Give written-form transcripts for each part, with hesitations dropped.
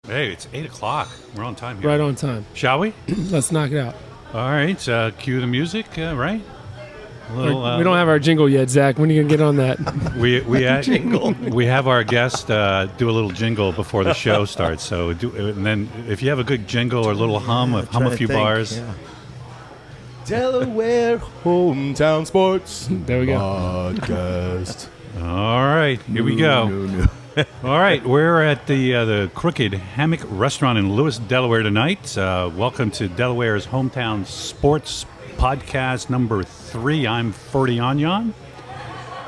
Hey, it's 8 o'clock. We're on time here. Right on time. Shall we? Let's knock it out. All right. Cue the music, right? We don't have our jingle yet, Zach. When are you going to get on that? We have our guest do a little jingle before the show starts. So and then if you have a good jingle or a little hum a few bars. Yeah. Delaware Hometown Sports There we go. Podcast. All right, here we go. No. All right, we're at the Crooked Hammock Restaurant in Lewis, Delaware tonight. Welcome to Delaware's Hometown Sports Podcast number 3. I'm Ferdy Anyan,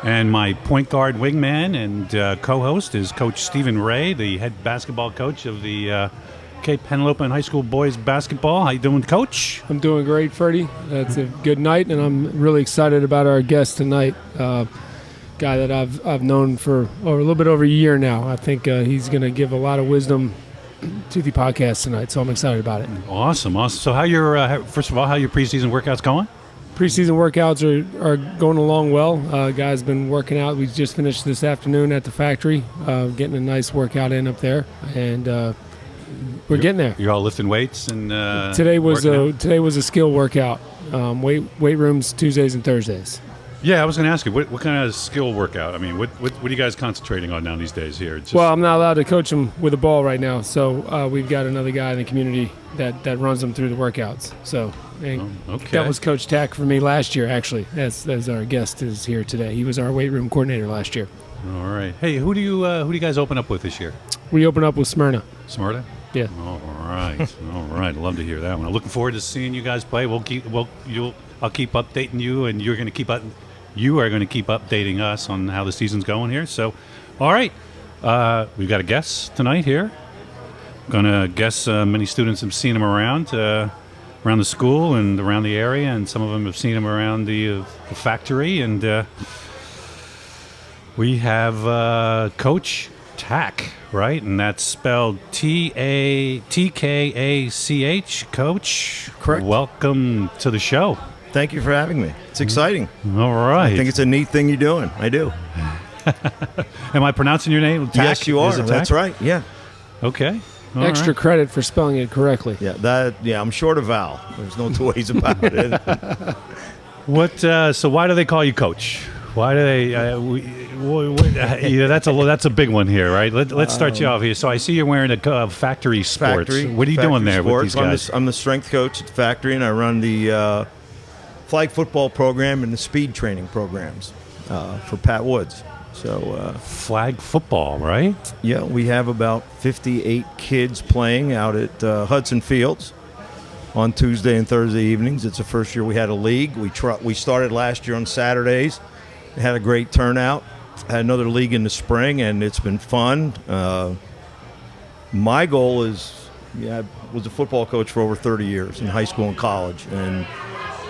and my point guard wingman and co-host is Coach Stephen Ray, the head basketball coach of the Cape Penelope High School boys basketball. How you doing, Coach? I'm doing great, Freddie. It's a good night, and I'm really excited about our guest tonight. Guy that I've known for a little bit over a year now. I think he's going to give a lot of wisdom to the podcast tonight, so I'm excited about it. Awesome. So how your first of all, how your preseason workouts going? Preseason workouts are going along well. Guys been working out. We just finished this afternoon at the factory, getting a nice workout in up there, and we're getting there. You're all lifting weights and today was a skill workout. Weight rooms Tuesdays and Thursdays. Yeah, I was going to ask you, what kind of skill workout? I mean, what are you guys concentrating on now these days here? Well, I'm not allowed to coach them with a ball right now, so we've got another guy in the community that runs them through the workouts. So okay. That was Coach Tack for me last year, actually, as our guest is here today. He was our weight room coordinator last year. All right. Hey, who do you guys open up with this year? We open up with Smyrna. Smyrna? Yeah. All right. All right. Love to hear that one. I'm looking forward to seeing you guys play. I'll keep updating you, and you are going to keep updating us on how the season's going here. So, all right, we've got a guest tonight here. Going to guess many students have seen him around the school and around the area, and some of them have seen him around the factory. And we have Coach Tack, right? And that's spelled T-A-T-K-A-C-H. Coach, Correct. Welcome to the show. Thank you for having me. It's exciting. All right. I think it's a neat thing you're doing. I do. Am I pronouncing your name? Tack? Yes, you are. Is it Tack? That's right. Yeah. Okay. All Extra right. credit for spelling it correctly. Yeah. I'm short of vowel. There's no two ways about it. What? So why do they call you Coach? Why do they? That's a big one here, right? Let's start you off here. So I see you're wearing a factory sports. What are you doing there with these guys? I'm the strength coach at the factory, and I run the flag football program and the speed training programs for Pat Woods. So flag football, right? Yeah, we have about 58 kids playing out at Hudson Fields on Tuesday and Thursday evenings. It's the first year we had a league. We started last year on Saturdays. We had a great turnout. Had another league in the spring, and it's been fun. My goal is, I was a football coach for over 30 years in high school and college, and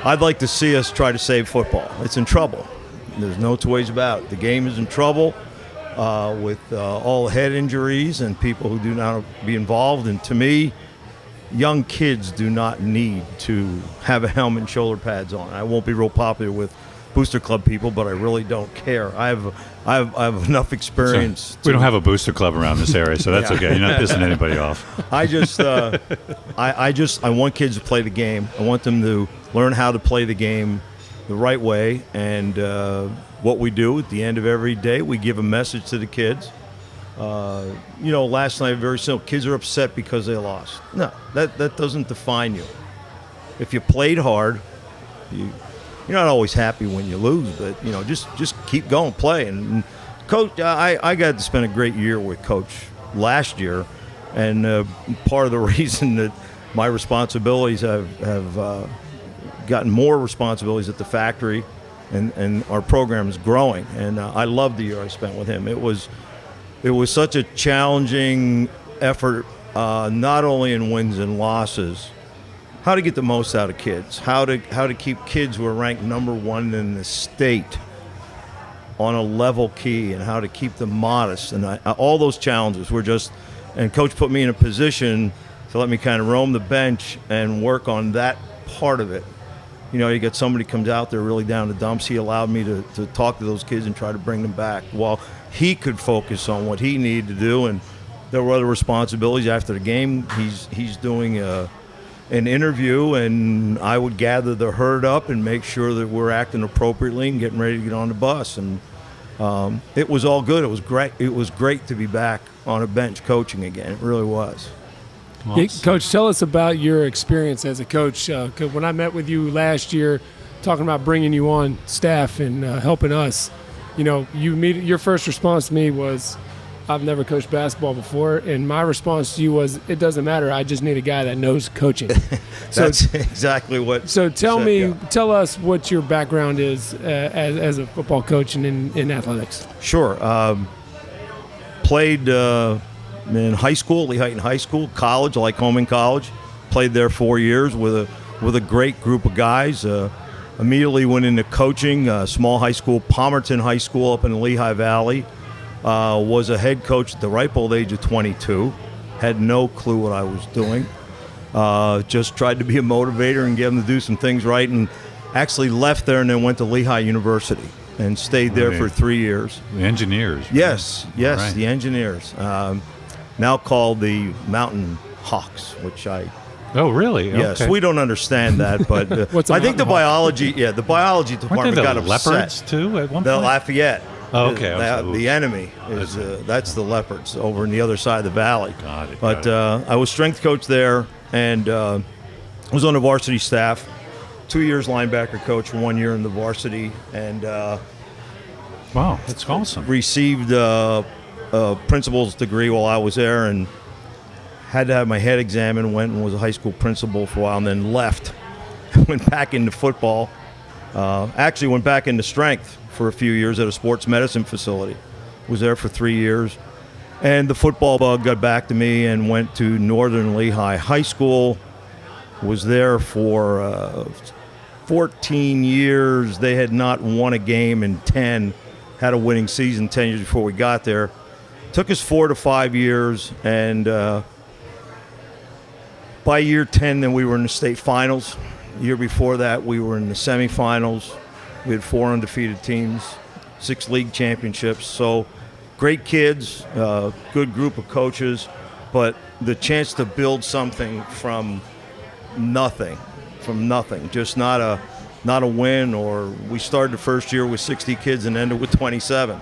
I'd like to see us try to save football. It's in trouble. There's no two ways about it. The game is in trouble with all the head injuries and people who do not be involved. And to me, young kids do not need to have a helmet and shoulder pads on. I won't be real popular with Booster Club people, but I really don't care. I have enough experience. We don't have a Booster Club around this area, so that's okay. You're not pissing anybody off. I want kids to play the game. I want them to learn how to play the game the right way. And what we do at the end of every day, we give a message to the kids. Last night, very simple. Kids are upset because they lost. No, that doesn't define you. If you played hard, you're not always happy when you lose, but just keep going, play. And Coach, I got to spend a great year with Coach last year, and part of the reason that my responsibilities have gotten more responsibilities at the factory, and our program is growing. And I loved the year I spent with him. It was such a challenging effort, not only in wins and losses. How to get the most out of kids, how to keep kids who are ranked number 1 in the state on a level key, and how to keep them modest, and all those challenges were and Coach put me in a position to let me kind of roam the bench and work on that part of it. You get somebody comes out there really down the dumps. He allowed me to talk to those kids and try to bring them back while he could focus on what he needed to do. And there were other responsibilities. After the game, he's doing an interview, and I would gather the herd up and make sure that we're acting appropriately and getting ready to get on the bus. And it was all good. It was great. It was great to be back on a bench coaching again. It really was. Hey, Coach, tell us about your experience as a coach. 'Cause when I met with you last year, talking about bringing you on staff and helping us, your first response to me was, I've never coached basketball before, and my response to you was, it doesn't matter. I just need a guy that knows coaching. That's exactly what. So tell said, tell us what your background is as a football coach and in athletics. Sure. Played in high school, Lehighton High School, college, Lycoming College. Played there 4 years with a great group of guys. Immediately went into coaching, small high school, Palmerton High School up in the Lehigh Valley. Was a head coach at the ripe old age of 22. Had no clue what I was doing. Just tried to be a motivator and get them to do some things right, and actually left there and then went to Lehigh University and stayed there for 3 years. The Engineers. Right? Yes, Right. the Engineers. Now called the Mountain Hawks, which Oh, really? yes, Okay. we don't understand that, but What's a I think the Mountain Hawk? the biology Weren't department they got the upset. Leopards, too, at one The point? Lafayette. Oh, okay. The enemy is that's the Leopards over on the other side of the valley. Got it, But got I was strength coach there, and was on the varsity staff. 2 years linebacker coach, 1 year in the varsity, and Wow, that's awesome. received a principal's degree while I was there, and had to have my head examined. Went and was a high school principal for a while, and then left. Went back into football. Actually went back into strength for a few years at a sports medicine facility. Was there for 3 years. And the football bug got back to me and went to Northern Lehigh High School. Was there for 14 years. They had not won a game in 10. Had a winning season 10 years before we got there. Took us 4 to 5 years, and by year 10, then we were in the state finals. Year before that, we were in the semifinals. We had 4 undefeated teams, 6 league championships. So great kids, good group of coaches, but the chance to build something from nothing, just not a win. Or we started the first year with 60 kids and ended with 27.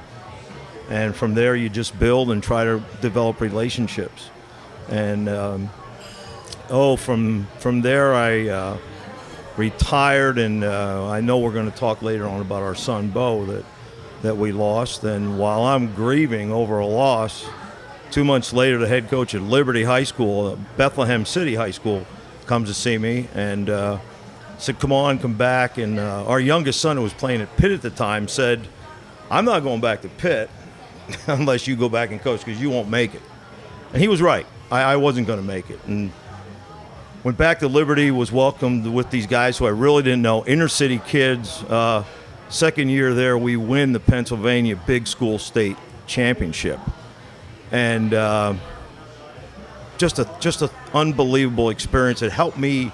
And from there, you just build and try to develop relationships. And from there, I retired, and I know we're going to talk later on about our son Bo that we lost. And while I'm grieving over a loss, 2 months later, the head coach at Liberty High School, Bethlehem City High School, comes to see me and said, come back. And our youngest son, who was playing at Pitt at the time, said, I'm not going back to Pitt unless you go back and coach, because you won't make it. And he was right. I wasn't going to make it. And went back to Liberty, was welcomed with these guys who I really didn't know, inner city kids. Second year there, we win the Pennsylvania Big School State Championship. And just an unbelievable experience. It helped me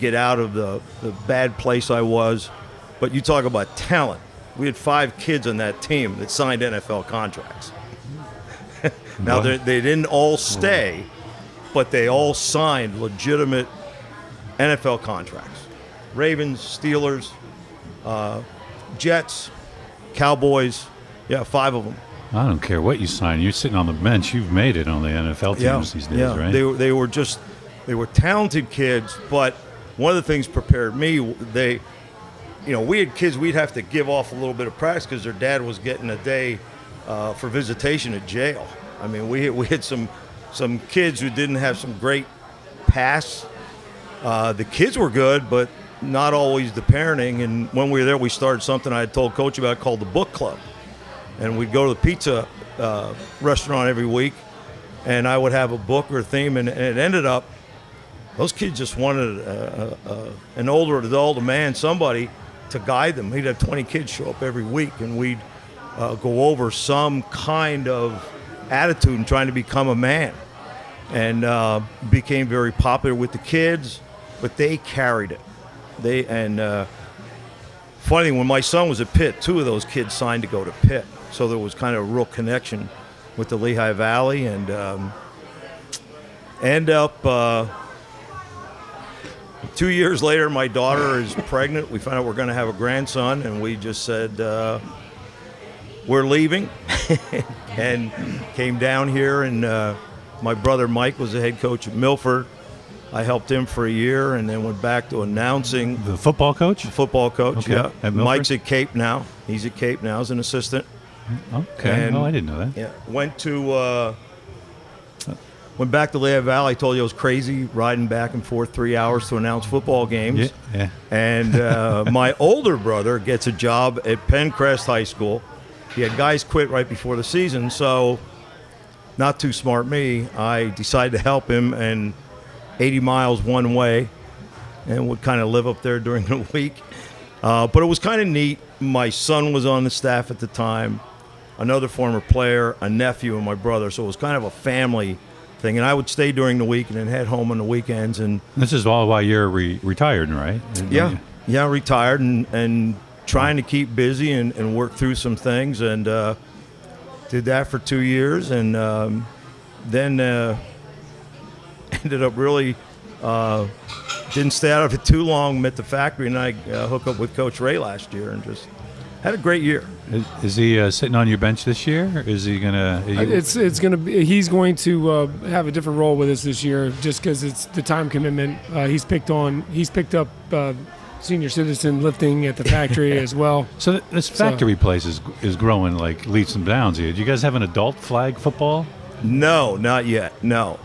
get out of the bad place I was. But you talk about talent. We had 5 kids on that team that signed NFL contracts. Now, they didn't all stay, but they all signed legitimate NFL contracts. Ravens, Steelers, Jets, Cowboys, 5 of them. I don't care what you sign. You're sitting on the bench. You've made it on the NFL teams these days, right? They were talented kids, but one of the things prepared me, we had kids we'd have to give off a little bit of practice because their dad was getting a day for visitation at jail. I mean, we had some kids who didn't have some great pass. The kids were good, but not always the parenting. And when we were there, we started something I had told Coach about called the Book Club. And we'd go to the pizza restaurant every week, and I would have a book or a theme, and it ended up those kids just wanted an older adult, a man, somebody to guide them. He'd have 20 kids show up every week, and we'd go over some kind of attitude and trying to become a man. And became very popular with the kids, but they carried it. Funny, when my son was at Pitt, 2 of those kids signed to go to Pitt, so there was kind of a real connection with the Lehigh Valley, and end up 2 years later, my daughter is pregnant. We found out we're going to have a grandson, and we just said we're leaving, and came down here. And my brother Mike was the head coach at Milford. I helped him for a year, and then went back to announcing. The football coach? Football coach, Okay. yeah. At Milford? Mike's at Cape now. He's at Cape now as an assistant. Okay. And- Oh, I didn't know that. Yeah, went back to Lehigh Valley. I told you I was crazy riding back and forth 3 hours to announce football games. Yeah. And my older brother gets a job at Pencrest High School. He had guys quit right before the season, so not too smart me. I decided to help him, and 80 miles one way, and would kind of live up there during the week. But it was kind of neat. My son was on the staff at the time, another former player, a nephew, and my brother. So it was kind of a family thing. And I would stay during the week and then head home on the weekends. And This is all while you're retired, right? yeah, retired and trying to keep busy and work through some things. And did that for 2 years. And then ended up really didn't stay out of it too long. Met the factory, and I hooked up with Coach Ray last year, and just had a great year. Is he sitting on your bench this year? Or is he gonna? It's gonna be. He's going to have a different role with us this year, just because it's the time commitment. He's picked up senior citizen lifting at the factory as well. So this factory place is growing like leaps and bounds here. Do you guys have an adult flag football? No, not yet. No.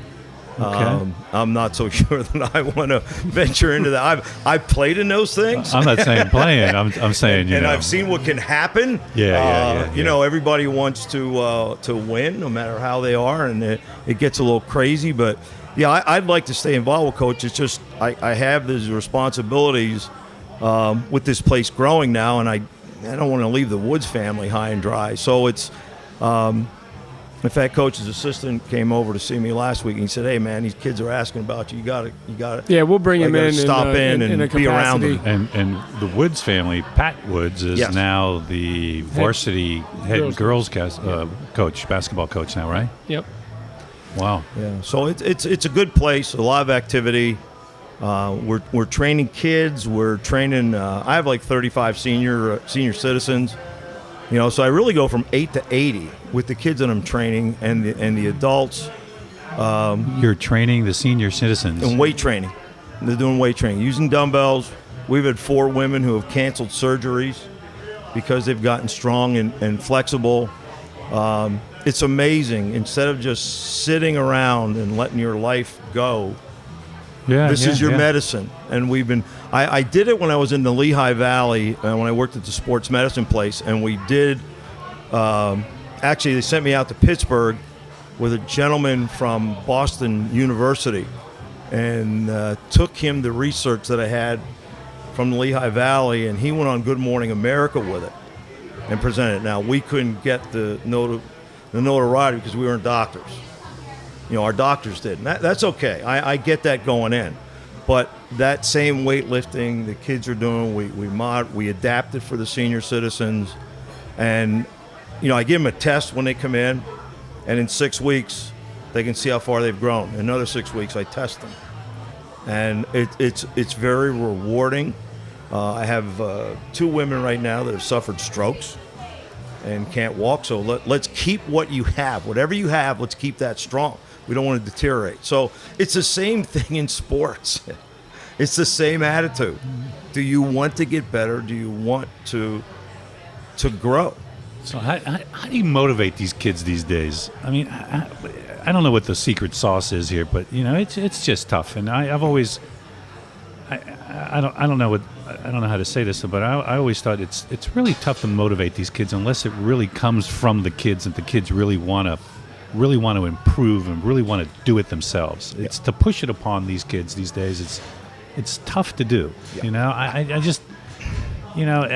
Okay. I'm not so sure that I want to venture into that. I've played in those things. I'm not saying playing. I'm saying and I've seen what can happen. Yeah. You know, everybody wants to win, no matter how they are, and it gets a little crazy. But yeah, I'd like to stay involved with Coach. It's just I have these responsibilities with this place growing now, and I don't want to leave the Woods family high and dry. So it's. In fact, Coach's assistant came over to see me last week, and he said, "Hey, man, these kids are asking about you. You got to." Yeah, we'll bring him in. Stop in and a be around capacity. them. And the Woods family, Pat Woods, is Yes. now the varsity head girls coach, basketball coach now, right? Yep. Wow. Yeah. So it's a good place. A lot of activity. We're training kids. We're training. I have like 35 senior citizens. You know, so I really go from 8 to 80 with the kids that I'm training and the adults. You're training the senior citizens. And weight training. They're doing weight training using dumbbells. We've had 4 women who have canceled surgeries because they've gotten strong and flexible. It's amazing. Instead of just sitting around and letting your life go, this is your medicine. And we've been. I did it when I was in the Lehigh Valley when I worked at the sports medicine place, and we did. Actually, they sent me out to Pittsburgh with a gentleman from Boston University, and took him the research that I had from the Lehigh Valley, and he went on Good Morning America with it and presented it. Now, we couldn't get the notoriety because we weren't doctors. You know, our doctors did. And that's okay. I get that going in. But that same weightlifting the kids are doing, we adapt it for the senior citizens. And, you know, I give them a test when they come in, and in 6 weeks, they can see how far they've grown. In another 6 weeks, I test them. And it's very rewarding. I have 2 women right now that have suffered strokes and can't walk. So let's keep what you have. Whatever you have, let's keep that strong. We don't want to deteriorate. So it's the same thing in sports. It's the same attitude. Do you want to get better? Do you want to grow? So how do you motivate these kids these days? I mean, I don't know what the secret sauce is here, but you know, it's just tough. And I've always, I don't know how to say this, but I always thought it's really tough to motivate these kids unless it really comes from the kids and the kids really want to improve and really want to do it themselves. It's to push it upon these kids these days. It's tough to do. Yeah. You know, I just, you know,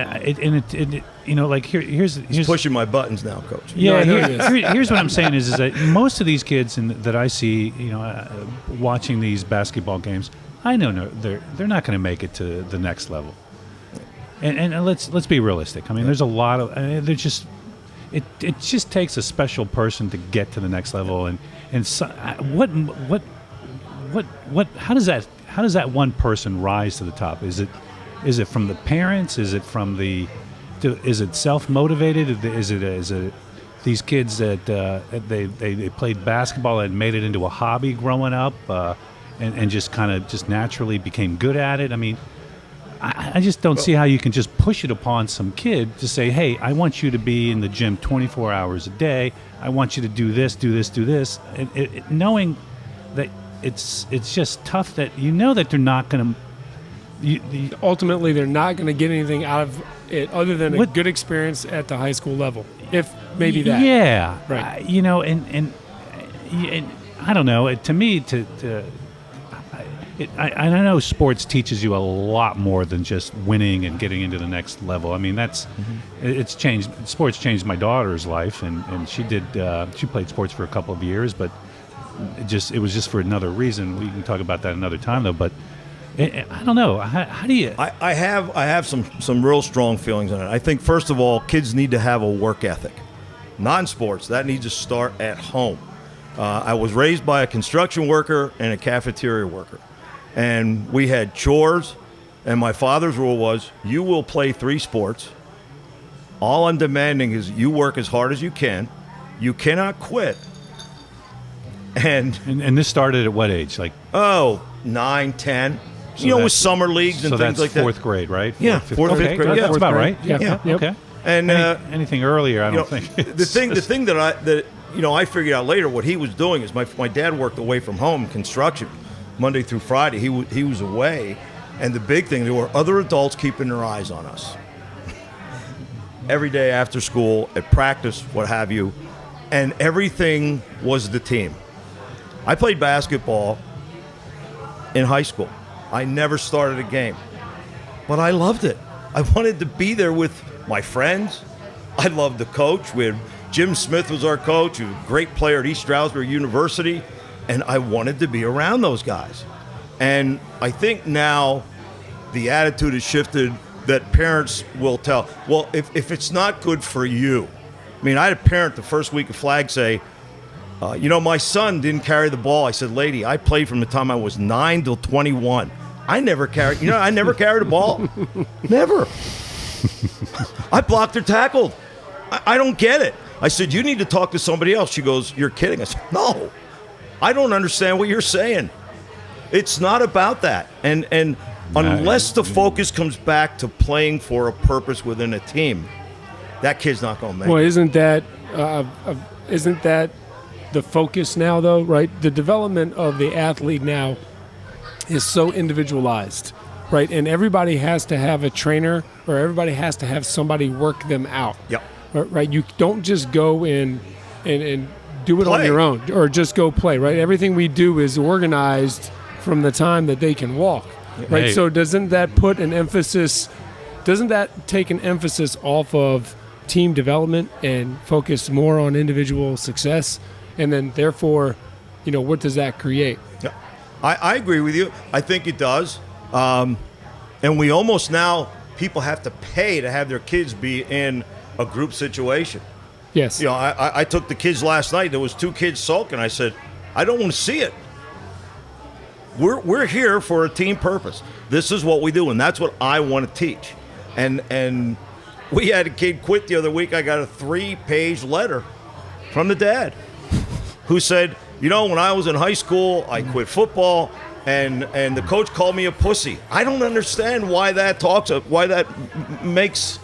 you know, like here's pushing my buttons now, Coach. Yeah, here's what I'm saying is that most of these kids that I see, you know, watching these basketball games, I know they're not going to make it to the next level. And let's be realistic. I mean, there's a lot of they're just. it just takes a special person to get to the next level. And so, how does that one person rise to the top? Is it from the parents? Is it from is it self-motivated? Is it these kids that they played basketball and made it into a hobby growing up, and just kind of just naturally became good at it? I mean, I just don't see how you can just push it upon some kid to say, hey, I want you to be in the gym 24 hours a day. I want you to do this, do this, do this. And knowing that it's just tough that that they're not going to. Ultimately, they're not going to get anything out of it other than a good experience at the high school level, if maybe that. Yeah. Right. And I don't know. To me, I know sports teaches you a lot more than just winning and getting into the next level. I mean, it's changed. Sports changed my daughter's life, and she played sports for a couple of years, but it was just for another reason. We can talk about that another time, though. But I don't know. How do you? I have some real strong feelings on it. I think, first of all, kids need to have a work ethic. Non-sports, that needs to start at home. I was raised by a construction worker and a cafeteria worker. And we had chores, and my father's rule was, you will play 3 sports. All I'm demanding is you work as hard as you can. You cannot quit. And this started at what age? Like 9, 10. So with summer leagues and things like that. So that's 4th grade, right? Yeah, 4th or 5th grade. That's about right. Yeah. Yeah. Okay. And anything earlier, I don't think. The thing that I figured out later, what he was doing is my dad worked away from home, construction, Monday through Friday. He was away, and the big thing, there were other adults keeping their eyes on us. Every day after school, at practice, what have you, and everything was the team. I played basketball in high school. I never started a game, but I loved it. I wanted to be there with my friends. I loved the coach. Jim Smith was our coach, a great player at East Stroudsburg University, and I wanted to be around those guys. And I think now the attitude has shifted that parents will tell, well, if it's not good for you. I mean, I had a parent the first week of flag say, my son didn't carry the ball. I said, lady, I played from the time I was 9 till 21. I never carried a ball. Never. I blocked or tackled. I don't get it. I said, you need to talk to somebody else. She goes, you're kidding. I said, no, I don't understand what you're saying. It's not about that. And unless the focus comes back to playing for a purpose within a team, that kid's not going to make it. Well, isn't that the focus now, though, right? The development of the athlete now is so individualized, right? And everybody has to have a trainer, or everybody has to have somebody work them out. Yep. Right? You don't just go in and do it on Play. your own, or just go play, right? Everything we do is organized from the time that they can walk, right? Hey. So doesn't that take an emphasis off of team development and focus more on individual success? And then therefore, what does that create? Yeah. I agree with you. I think it does. And we almost now, people have to pay to have their kids be in a group situation. Yes. I took the kids last night. There was 2 kids sulking. I said, I don't want to see it. We're here for a team purpose. This is what we do, and that's what I want to teach. And we had a kid quit the other week. I got a 3-page letter from the dad who said, when I was in high school, I quit football, and the coach called me a pussy. I don't understand why that makes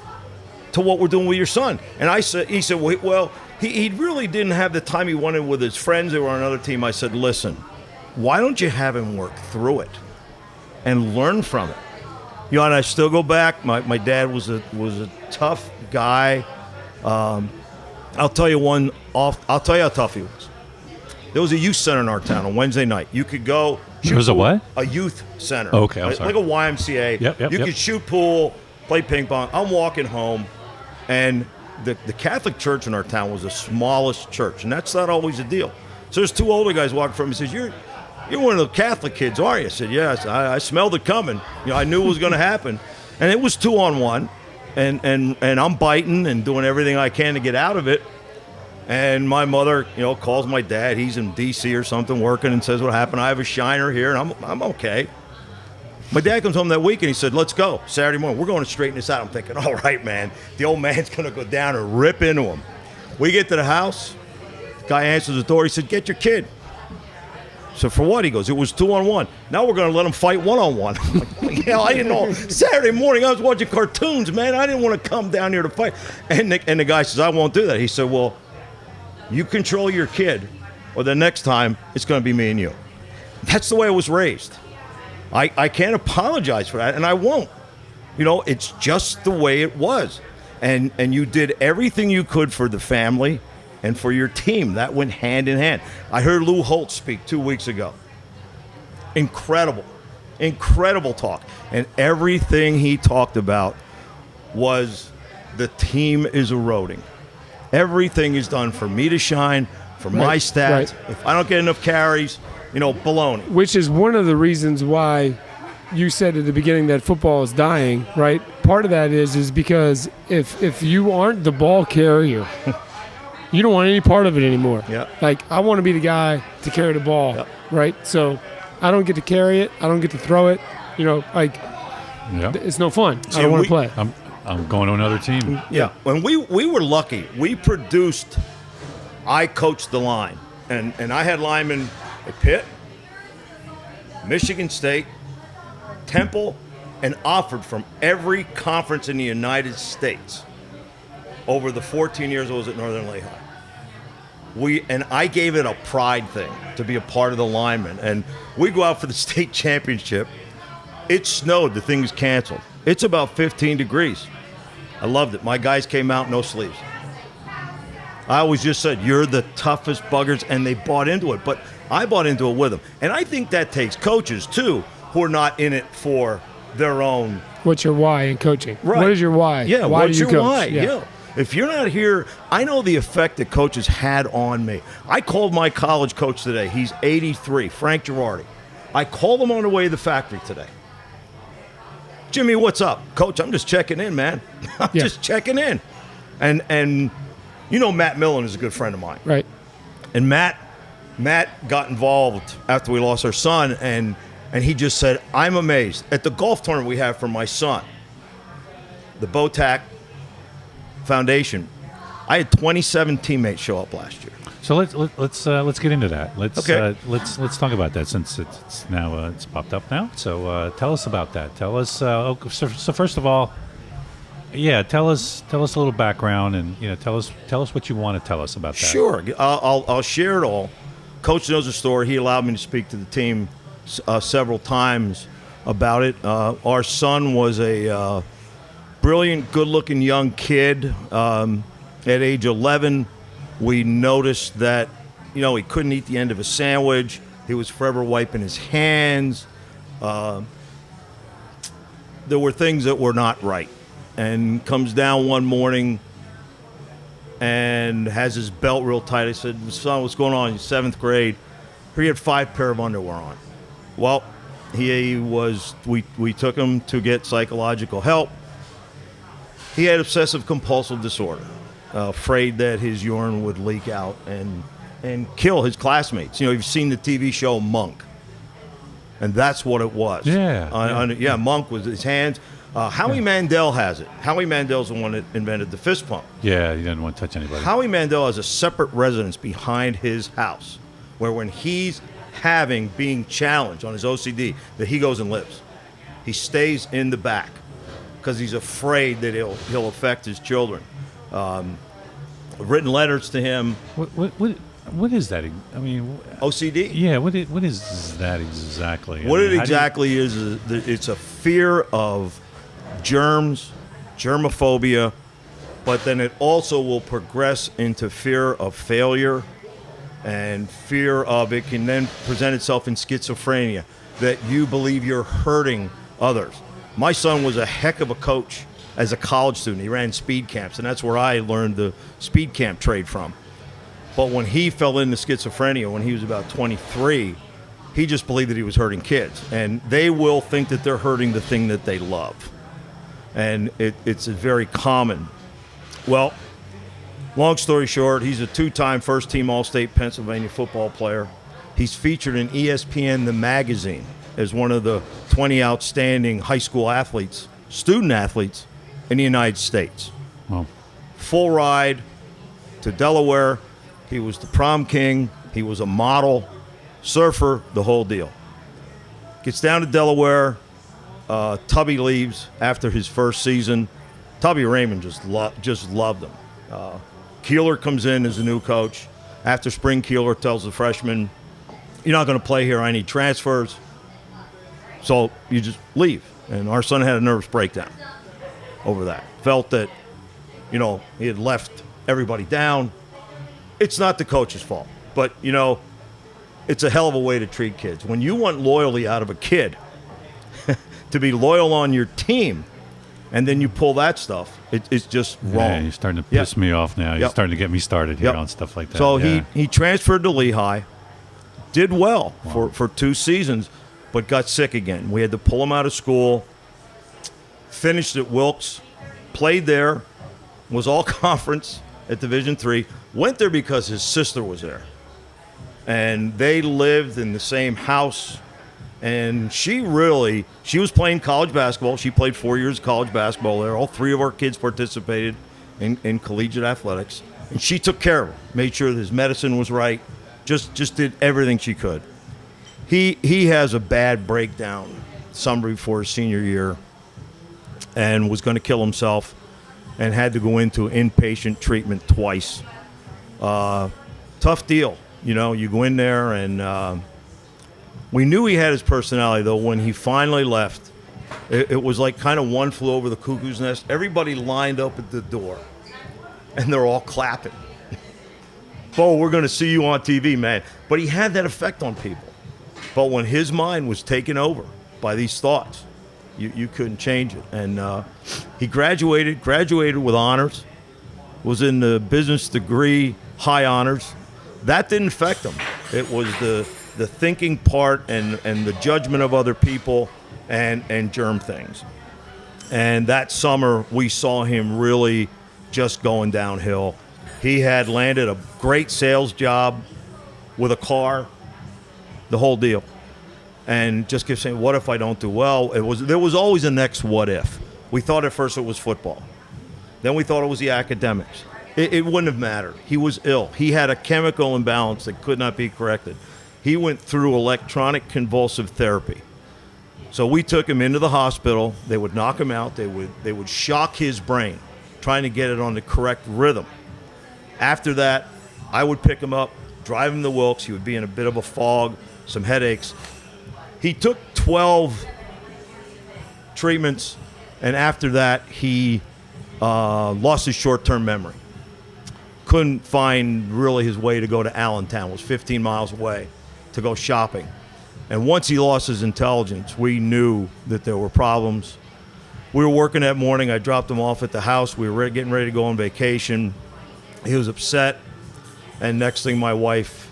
to what we're doing with your son. And he said, well, he really didn't have the time he wanted with his friends who were on another team. I said, listen, why don't you have him work through it and learn from it? And I still go back. My dad was a tough guy. I'll tell you how tough he was. There was a youth center in our town on Wednesday night. You could go. There was a what? A youth center. Oh, okay, I'm sorry. Like a YMCA. Yep, you could shoot pool, play ping pong. I'm walking home, and the Catholic church in our town was the smallest church, and that's not always a deal. So there's 2 older guys walking from me. He says, you're one of the Catholic kids, aren't you? I said, yes. I smelled it coming. I knew it was going to happen. And it was 2-on-1. and I'm biting and doing everything I can to get out of it. And my mother, calls my dad. He's in D.C. or something working and says what happened. I have a shiner here, and I'm okay. My dad comes home that week and he said, let's go. Saturday morning, we're going to straighten this out. I'm thinking, all right, man. The old man's going to go down and rip into him. We get to the house. The guy answers the door. He said, get your kid. So for what? He goes, it was 2-on-1. Now we're going to let him fight 1-on-1. I'm like, hell, I didn't know. Saturday morning, I was watching cartoons, man. I didn't want to come down here to fight. And the guy says, I won't do that. He said, well, you control your kid, or the next time it's going to be me and you. That's the way I was raised. I can't apologize for that, and I won't. It's just the way it was. And you did everything you could for the family and for your team. That went hand in hand. I heard Lou Holtz speak 2 weeks ago. Incredible talk. And everything he talked about was the team is eroding. Everything is done for me to shine, for my stats. Right. If I don't get enough carries, baloney. Which is one of the reasons why you said at the beginning that football is dying, right? Part of that is because if you aren't the ball carrier, you don't want any part of it anymore. Yeah. Like, I want to be the guy to carry the ball, right? So I don't get to carry it. I don't get to throw it. It's no fun. I don't want to play. I'm going to another team. Yeah. When we were lucky, I coached the line. And I had linemen at Pitt, Michigan State, Temple, and offered from every conference in the United States over the 14 years I was at Northern Lehigh. I gave it a pride thing to be a part of the linemen. And we go out for the state championship. It snowed. The thing was canceled. It's about 15 degrees. I loved it. My guys came out, no sleeves. I always just said, you're the toughest buggers, and they bought into it. But I bought into it with them. And I think that takes coaches, too, who are not in it for their own. What's your why in coaching? Right. What is your why? Yeah, why what's do you your coach? why? Yeah. If you're not here, I know the effect that coaches had on me. I called my college coach today. He's 83, Frank Girardi. I called him on the way to the factory today. Jimmy, what's up? Coach, I'm just checking in, man. I'm just checking in. And Matt Millen is a good friend of mine. Right. And Matt got involved after we lost our son, and he just said, I'm amazed. At the golf tournament we have for my son, the Botac Foundation, I had 27 teammates show up last year. So let's get into that. Let's talk about that since it's now it's popped up now. So tell us about that. Tell us. So first of all, tell us a little background, and tell us what you want to tell us about that. Sure, I'll share it all. Coach knows the story. He allowed me to speak to the team several times about it. Our son was a brilliant, good-looking young kid. At age 11, we noticed that, he couldn't eat the end of a sandwich. He was forever wiping his hands. There were things that were not right. And comes down one morning and has his belt real tight. I said, son, what's going on? He's 7th grade. He had 5 pair of underwear on. Well, we took him to get psychological help. He had obsessive compulsive disorder, afraid that his urine would leak out and kill his classmates. You've seen the TV show Monk, and that's what it was. Yeah. Monk was his hands. Howie Mandel has it. Howie Mandel's the one that invented the fist pump. Yeah, he didn't want to touch anybody. Howie Mandel has a separate residence behind his house where when he's being challenged on his OCD, that he goes and lives. He stays in the back because he's afraid that he'll affect his children. I've written letters to him. What is that? I mean, OCD? Yeah, what is that exactly? It exactly is it's a fear of germs, germophobia, but then it also will progress into fear of failure, and fear of it can then present itself in schizophrenia, that you believe you're hurting others. My son was a heck of a coach as a college student. He ran speed camps, and that's where I learned the speed camp trade from. But when he fell into schizophrenia when he was about 23, he just believed that he was hurting kids. And they will think that they're hurting the thing that they love. and it's a very common. Well, long story short, he's a 2-time first-team All-State Pennsylvania football player. He's featured in ESPN the magazine as one of the 20 outstanding high school athletes, student athletes in the United States. Well, Full ride to Delaware. He was the prom king. He was a model, surfer, the whole deal. Gets down to Delaware. Tubby leaves after his first season. Tubby Raymond just loved him. Keeler comes in as a new coach. After spring, Keeler tells the freshman, "You're not going to play here. I need transfers." So you just leave. And our son had a nervous breakdown over that. Felt that, he had left everybody down. It's not the coach's fault. But, it's a hell of a way to treat kids. When you want loyalty out of a kid, to be loyal on your team, and then you pull that stuff, it's just wrong. yeah, you're starting to piss me off now. You're starting to get me started here on stuff like that. So yeah. he transferred to Lehigh, did well for 2 seasons, but got sick again. We had to pull him out of school, finished at Wilkes, played there, was all conference at Division III, went there because his sister was there. And they lived in the same house. And she was playing college basketball. She played 4 years of college basketball there. All 3 of our kids participated in collegiate athletics. And she took care of him, made sure that his medicine was right, just did everything she could. He has a bad breakdown summer before his senior year and was going to kill himself and had to go into inpatient treatment twice. Tough deal. You go in there and we knew he had his personality, though, when he finally left. It was like kind of one flew over the cuckoo's nest. Everybody lined up at the door, and they're all clapping. "Bo, we're going to see you on TV, man." But he had that effect on people. But when his mind was taken over by these thoughts, you couldn't change it. And he graduated with honors, was in the business degree, high honors. That didn't affect him. It was the thinking part and the judgment of other people and germ things. And that summer, we saw him really just going downhill. He had landed a great sales job with a car, the whole deal. And just kept saying, what if I don't do well? There was always a next what if. We thought at first it was football. Then we thought it was the academics. It wouldn't have mattered. He was ill. He had a chemical imbalance that could not be corrected. He went through electronic convulsive therapy. So we took him into the hospital. They would knock him out. They would shock his brain, trying to get it on the correct rhythm. After that, I would pick him up, drive him to Wilkes. He would be in a bit of a fog, some headaches. He took 12 treatments, and after that, he lost his short-term memory. Couldn't find really his way to go to Allentown. It was 15 miles away to go shopping. And once he lost his intelligence, we knew that there were problems. We were working that morning. I dropped him off at the house. We were getting ready to go on vacation. He was upset. And next thing, my wife,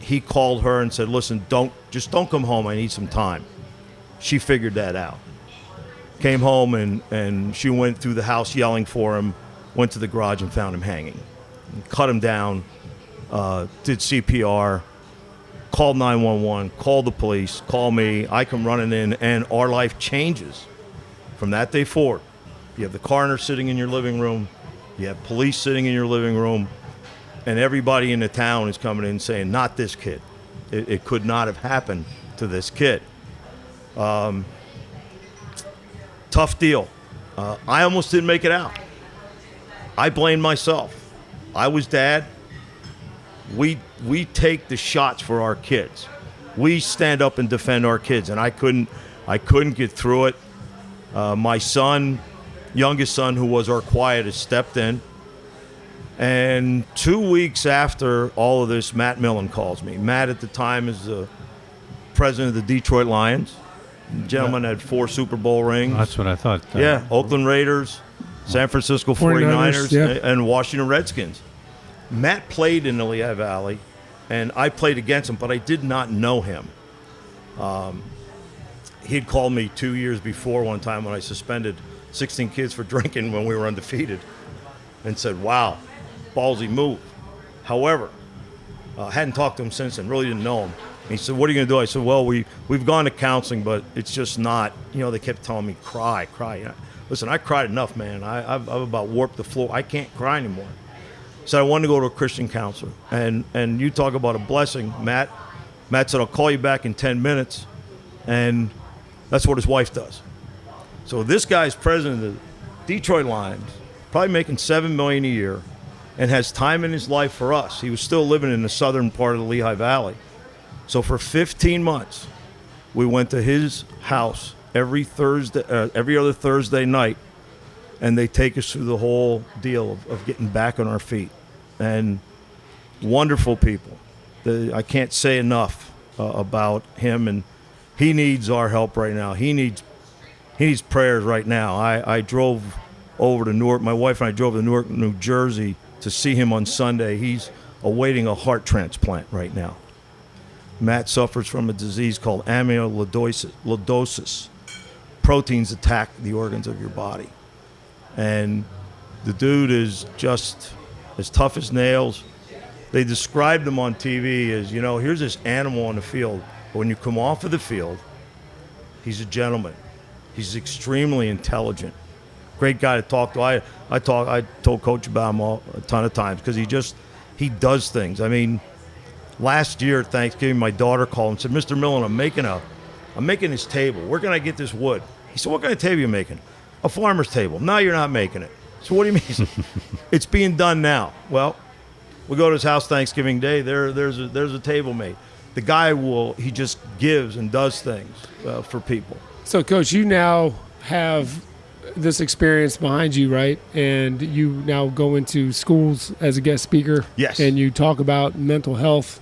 he called her and said, "Listen, don't come home. I need some time." She figured that out. Came home and she went through the house yelling for him, went to the garage and found him hanging. Cut him down, did CPR, called 911, called the police, called me. I come running in, and our life changes from that day forward. You have the coroner sitting in your living room. You have police sitting in your living room. And everybody in the town is coming in saying, not this kid. It could not have happened to this kid. Tough deal. I almost didn't make it out. I blamed myself. I was dad. We take the shots for our kids. We stand up and defend our kids, and I couldn't get through it. My son, youngest son, who was our quietest, stepped in. And 2 weeks after all of this, Matt Millen calls me. Matt at the time is the president of the Detroit Lions. The gentleman had 4 Super Bowl rings. That's what I thought. Yeah, Oakland Raiders, San Francisco 49ers, yeah. and Washington Redskins. Matt played in the Lehigh Valley, and I played against him, but I did not know him. He'd called me 2 years before one time when I suspended 16 kids for drinking when we were undefeated, and said, "Wow, ballsy move." However, hadn't talked to him since then. Really didn't know him. And he said, "What are you going to do?" I said, "Well, we've gone to counseling, but it's just not. They kept telling me cry. Listen, I cried enough, man. I've about warped the floor. I can't cry anymore." So I wanted to go to a Christian counselor. And you talk about a blessing, Matt. Matt said, "I'll call you back in 10 minutes." And that's what his wife does. So this guy's president of the Detroit Lions, probably making $7 million a year, and has time in his life for us. He was still living in the southern part of the Lehigh Valley. So for 15 months, we went to his house every other Thursday night, and they take us through the whole deal of getting back on our feet. And wonderful people. I can't say enough about him, and he needs our help right now. He needs prayers right now. I drove over to Newark. My wife and I drove to Newark, New Jersey, to see him on Sunday. He's awaiting a heart transplant right now. Matt suffers from a disease called amyloidosis. Proteins attack the organs of your body. And the dude is just as tough as nails. They described him on TV as, here's this animal on the field. But when you come off of the field, he's a gentleman. He's extremely intelligent. Great guy to talk to. I told Coach about him a ton of times because he does things. I mean, last year at Thanksgiving, my daughter called and said, "Mr. Millen, I'm making this table. Where can I get this wood?" He said, "What kind of table are you making?" "A farmer's table." "No, you're not making it." So what do you mean? He said, "It's being done now." Well, we go to his house Thanksgiving Day. There's a table made. The guy he just gives and does things for people. So, Coach, you now have this experience behind you, right? And you now go into schools as a guest speaker. Yes. And you talk about mental health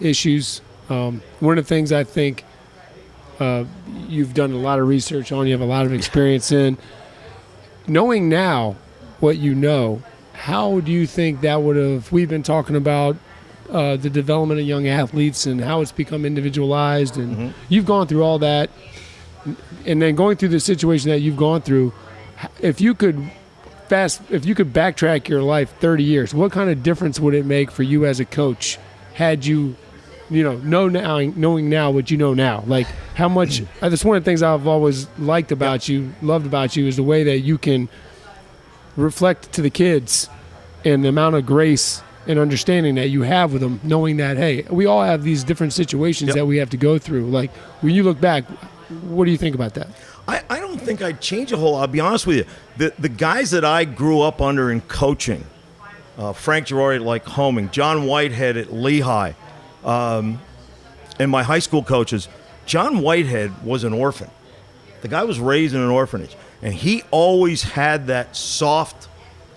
issues. One of the things I think you've done a lot of research on, you have a lot of experience in. Knowing now what you know, how do you think that would have – we've been talking about the development of young athletes and how it's become individualized, and you've gone through all that. And then going through the situation that you've gone through, if you could backtrack your life 30 years, what kind of difference would it make for you as a coach had you, knowing now what you know now? Like how much – that's one of the things I've always liked about you, loved about you, is the way that you can reflect to the kids and the amount of grace and understanding that you have with them, knowing that, hey, we all have these different situations that we have to go through. Like when you look back – what do you think about that? I don't think I'd change a whole lot. I'll be honest with you. The guys that I grew up under in coaching, Frank Girardi at Homing, John Whitehead at Lehigh, and my high school coaches, John Whitehead was an orphan. The guy was raised in an orphanage, and he always had that soft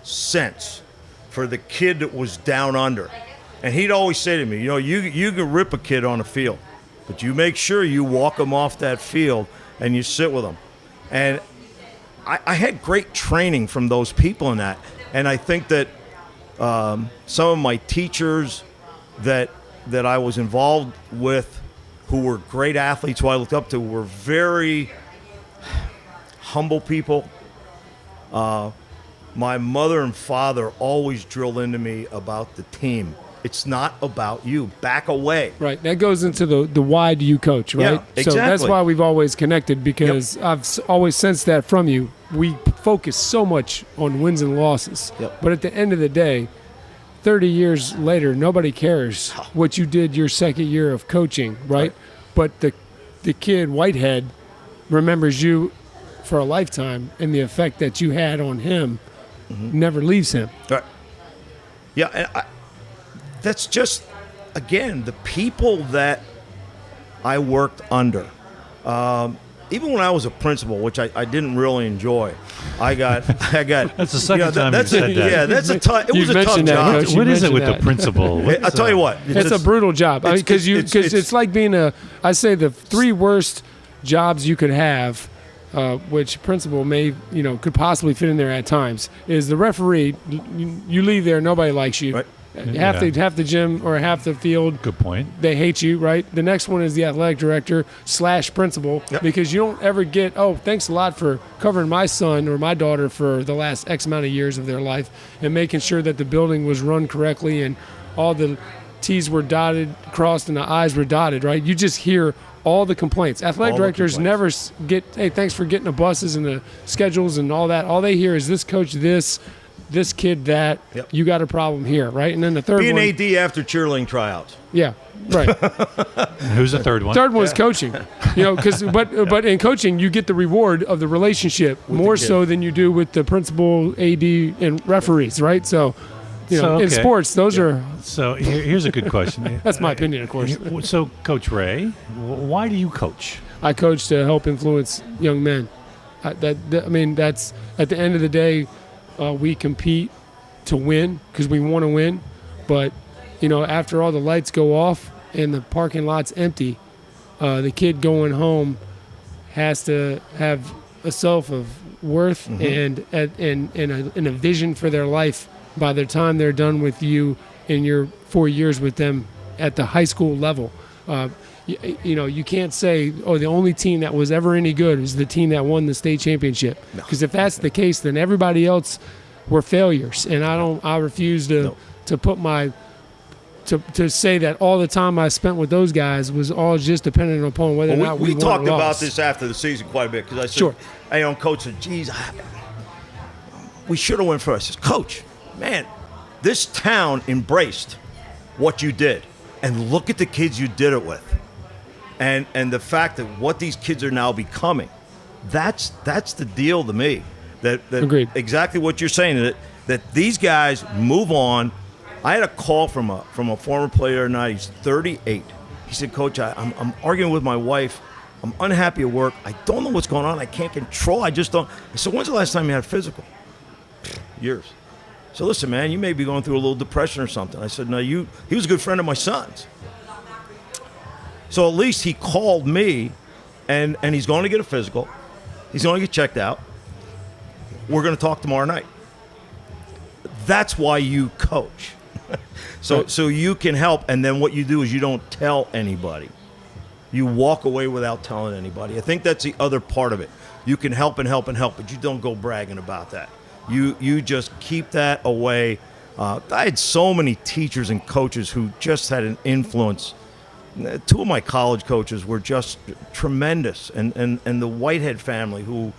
sense for the kid that was down under. And he'd always say to me, you can rip a kid on a field, but you make sure you walk them off that field and you sit with them. And I had great training from those people in that. And I think that some of my teachers that I was involved with who were great athletes who I looked up to were very humble people. My mother and father always drilled into me about the team. It's not about you. Back away. Right. That goes into the why do you coach, right? Yeah, exactly. So that's why we've always connected, because I've always sensed that from you. We focus so much on wins and losses. Yep. But at the end of the day, 30 years later, nobody cares what you did your second year of coaching, right? But the kid, Whitehead, remembers you for a lifetime, and the effect that you had on him never leaves him. Right. Yeah, and that's just, again, the people that I worked under. Even when I was a principal, which I didn't really enjoy, I got. That's the second time you said that. Yeah, that's it was a tough mentioned that, job. Coach. What is it with that. the principal? I'll tell you what. It's a brutal job. Because it's like being I say the three worst jobs you could have, which principal could possibly fit in there at times, is the referee. You leave there, nobody likes you. Right. half the gym or half the field. Good point. They hate you, right? The next one is the athletic director / principal, because you don't ever get, oh, thanks a lot for covering my son or my daughter for the last X amount of years of their life and making sure that the building was run correctly and all the T's were dotted, crossed, and the I's were dotted, right? You just hear all the complaints. Athletic directors never get, hey, thanks for getting the buses and the schedules and all that. All they hear is this coach this kid that, you got a problem here, right? And then the third Be an one. AD after cheerleading tryouts. Yeah, right. Who's the third one? Third one is coaching. But in coaching, you get the reward of the relationship more so than you do with the principal, AD, and referees, right? So, in sports, those are. So here's a good question. That's my opinion, of course. So, Coach Ray, why do you coach? I coach to help influence young men. That's at the end of the day, we compete to win because we want to win. But, after all the lights go off and the parking lot's empty, the kid going home has to have a self of worth and a vision for their life by the time they're done with you in your 4 years with them at the high school level. You can't say, oh, the only team that was ever any good is the team that won the state championship. Because if that's the case, then everybody else were failures. And I refuse to put to say that all the time I spent with those guys was all just dependent upon whether or not we won talked or about lost. this after the season quite a bit because I said, Sure. Coach said, geez, we should have went first. I said, Coach, man, this town embraced what you did. And look at the kids you did it with. And the fact that what these kids are now becoming, that's the deal to me. That Agreed. Exactly what you're saying, that these guys move on. I had a call from a former player tonight. He's 38. He said, Coach, I'm arguing with my wife. I'm unhappy at work. I don't know what's going on. I can't control. I just don't. I said, when's the last time you had a physical? Years. So listen, man, you may be going through a little depression or something. I said, no, he was a good friend of my son's. So at least he called me, and he's going to get a physical. He's going to get checked out. We're going to talk tomorrow night. That's why you coach. So you can help, and then what you do is you don't tell anybody. You walk away without telling anybody. I think that's the other part of it. You can help and help and help, but you don't go bragging about that. You just keep that away. I had so many teachers and coaches who just had an influence. Two of my college coaches were just tremendous, and the Whitehead family who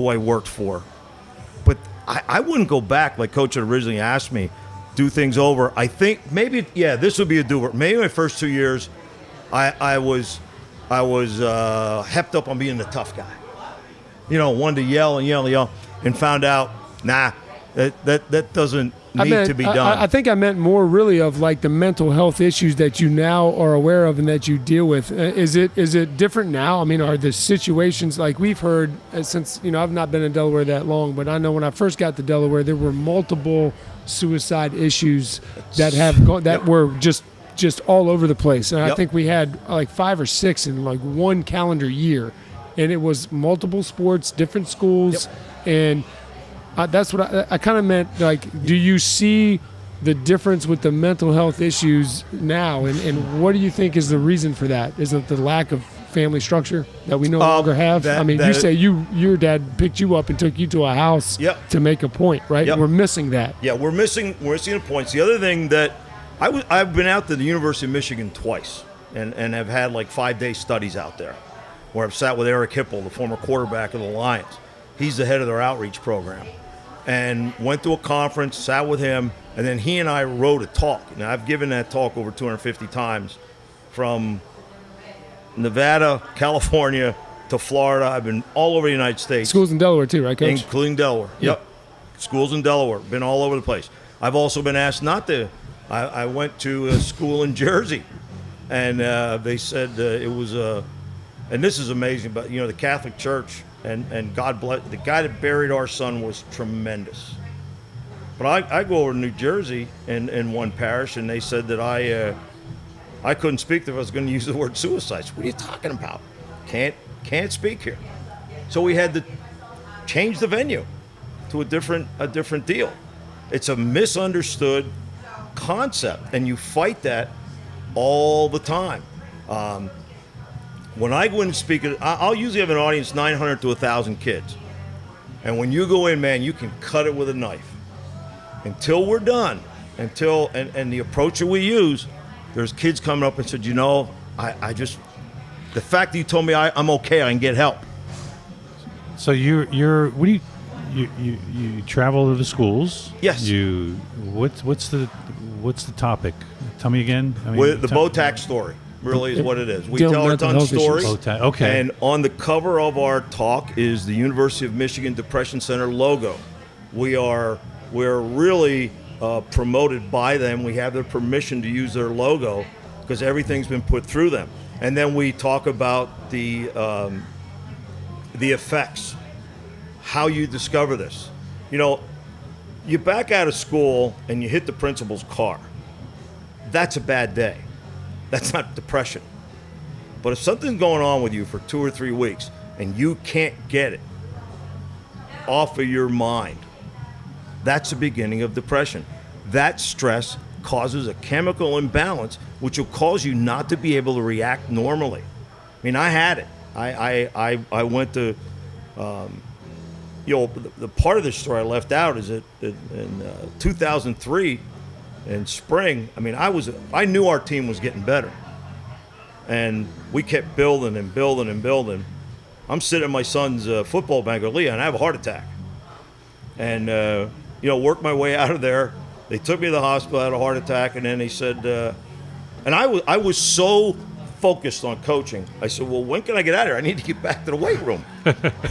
I worked for. But I wouldn't go back like Coach had originally asked me, do things over. I think maybe, this would be a do-over. Maybe my first 2 years, I was hepped up on being the tough guy. Wanted to yell and yell and yell, and found out, nah, that doesn't need to be done. I think I meant more really of like the mental health issues that you now are aware of and that you deal with. Is it different now? I mean, are the situations like we've heard since, I've not been in Delaware that long, but I know when I first got to Delaware, there were multiple suicide issues that were just all over the place. And I think we had like 5 or 6 in like one calendar year, and it was multiple sports, different schools, and that's what I kind of meant. Like, do you see the difference with the mental health issues now, and what do you think is the reason for that? Is it the lack of family structure that we no longer have? You say your dad picked you up and took you to a house to make a point, right? We're missing that. Yeah, we're missing the points. The other thing that I've been out to the University of Michigan twice, and have had like 5-day studies out there, where I've sat with Eric Hipple, the former quarterback of the Lions. He's the head of their outreach program. And went to a conference, sat with him, and then he and I wrote a talk. Now, I've given that talk over 250 times, from Nevada, California, to Florida. I've been all over the United States. Schools in Delaware too, right, Coach? Including Delaware. Yep. Schools in Delaware. Been all over the place. I've also been asked not to. I went to a school in Jersey, and they said it was and this is amazing, but the Catholic Church, and God bless, the guy that buried our son was tremendous. But I go over to New Jersey in one parish, and they said that I couldn't speak if I was going to use the word suicide. What are you talking about? Can't speak here. So we had to change the venue to a different deal. It's a misunderstood concept, and you fight that all the time. When I go in and speak, I'll usually have an audience 900 to 1,000 kids. And when you go in, man, you can cut it with a knife. Until we're done, and the approach that we use, there's kids coming up and said, I just, the fact that you told me I'm okay, I can get help. So what do you travel to the schools? Yes. What's the topic? Tell me again. The BOTAC story really is what it is. We Dealing tell our mental ton health story. issues. Okay. And on the cover of our talk is the University of Michigan Depression Center logo. We're really promoted by them. We have their permission to use their logo because everything's been put through them. And then we talk about the effects, how you discover this. You back out of school and you hit the principal's car. That's a bad day. That's not depression. But if something's going on with you for 2 or 3 weeks and you can't get it off of your mind, that's the beginning of depression. That stress causes a chemical imbalance which will cause you not to be able to react normally. I had it. I went to, the part of the story I left out is that in 2003 in spring, I knew our team was getting better. And we kept building and building and building. I'm sitting at my son's football banquet, Leon, and I have a heart attack. And, worked my way out of there. They took me to the hospital, I had a heart attack, and then they said, and I was so focused on coaching. I said, well, when can I get out of here? I need to get back to the weight room.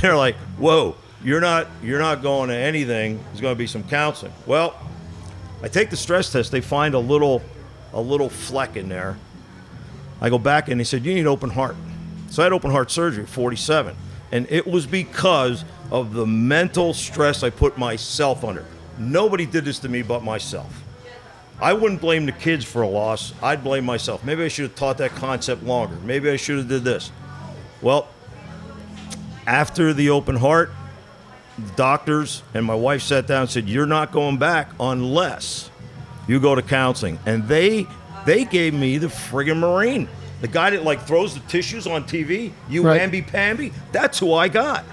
They're like, whoa, you're not going to anything. There's going to be some counseling. Well, I take the stress test. They find a little fleck in there. I go back and they said, you need open heart. So I had open heart surgery at 47. And it was because of the mental stress I put myself under. Nobody did this to me but myself. I wouldn't blame the kids for a loss. I'd blame myself. Maybe I should have taught that concept longer. Maybe I should have did this. Well, after the open heart, the doctors and my wife sat down and said, you're not going back unless you go to counseling. And they gave me the friggin' Marine. The guy that throws the tissues on TV, right. Amby-pamby, that's who I got.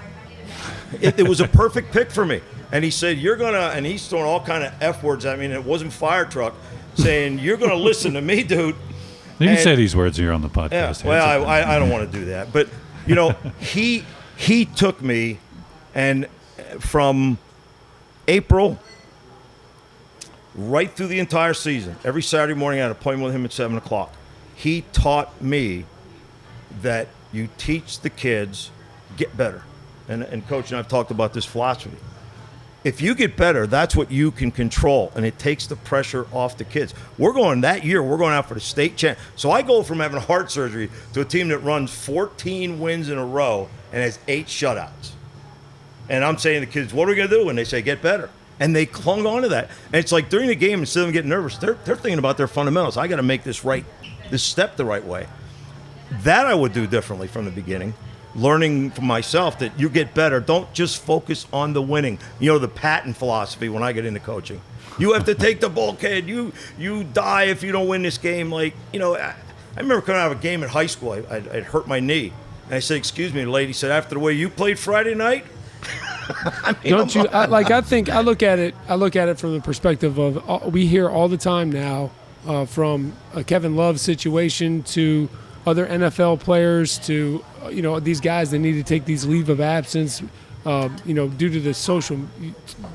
It was a perfect pick for me. And he said, and he's throwing all kind of F words at me, and it wasn't fire truck, saying, you're going to listen to me, dude. You can say these words here on the podcast. Yeah, well, I don't want to do that. But, he took me, and from April right through the entire season, every Saturday morning I had an appointment with him at 7 o'clock. He taught me that you teach the kids, get better. And Coach and I have talked about this philosophy. If you get better, that's what you can control, and it takes the pressure off the kids. We're going out for the state champ. So I go from having heart surgery to a team that runs 14 wins in a row and has 8 shutouts. And I'm saying to the kids, what are we going to do? And they say, get better. And they clung on to that. And it's like during the game, instead of them getting nervous, they're thinking about their fundamentals. I got to make this step the right way. That I would do differently from the beginning. Learning from myself that you get better. Don't just focus on the winning. The Patton philosophy when I get into coaching. You have to take the bulkhead. You die if you don't win this game. I remember coming out of a game in high school. I'd hurt my knee. And I said, excuse me, the lady said, after the way you played Friday night? Don't you? I look at it from the perspective of we hear all the time now from a Kevin Love situation to other NFL players to these guys that need to take these leave of absence due to the social